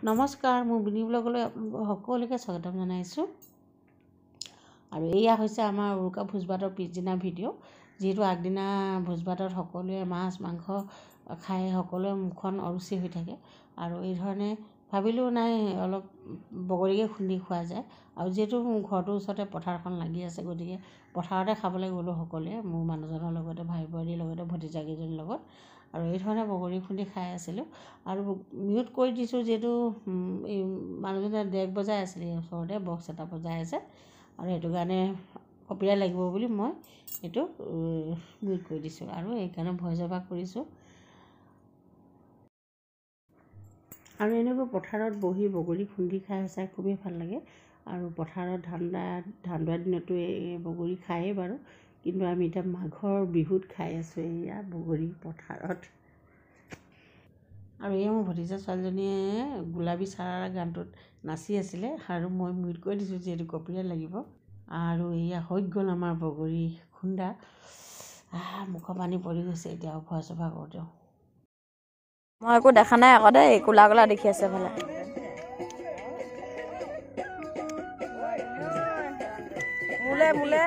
নমস্কাৰ, মোৰ বিনি ব্লগলৈ সকলোকে স্বাগতম জনাইছোঁ। আৰু এয়া হৈছে আমাৰ উৰুকা ভোজ ভাতৰ পিছদিনা ভিডিঅ'। যিহেতু আগদিনা ভোজ ভাতত সকলোৱে মাছ মাংস খাই সকলোৱে মুখখন অৰুচি হৈ থাকে, আৰু এই ধৰণে ভাবিলোঁ নাই অলপ বগৰীকে খুন্দি খোৱা যায়। আৰু যিহেতু মোৰ ঘৰটোৰ ওচৰতে পথাৰখন লাগি আছে, গতিকে পথাৰতে খাবলৈ গ'লোঁ সকলোৱে, মোৰ মানুহজনৰ লগতে, ভাই বোৱাৰীৰ লগতে, ভতিজাকেইজনীৰ লগত। আৰু এই ধৰণে বগৰী খুন্দি খাই আছিলোঁ। আৰু মিউট কৰি দিছোঁ, যিহেতু এই মানুহজনে ডেক বজাই আছিলে, ওচৰতে বক্স এটা বজাই আছে, আৰু সেইটো কাৰণে কপিৰাইট লাগিব বুলি মই এইটো মিউট কৰি দিছোঁ, আৰু এইকাৰণে ভইচ অভাৰ কৰিছোঁ। আৰু এনেকৈ পথাৰত বহি বগৰী খুন্দি খাই চাই খুবেই ভাল লাগে। আৰু পথাৰত ধান দোৱা দিনতো এই বগৰী খায়েই বাৰু, কিন্তু আমি এতিয়া মাঘৰ বিহুত খাই আছোঁ এয়া বগৰী পথাৰত। আৰু এই মোৰ ভতিজা ছোৱালীজনীয়ে গোলাবী চাৰাৰা গানটোত নাচি আছিলে, আৰু মই মিউট কৰি দিছোঁ যিহেতু কপিৰাইট লাগিব। আৰু এয়া হৈ গ'ল আমাৰ বগৰী খুন্দা। মুখৰ পানী পৰি গৈছে এতিয়া ভইচ অভাৰ কৰোঁতেও। মই একো দেখা নাই আকৌ দেই, কোলা কোলা দেখি আছে ভালে। মোলে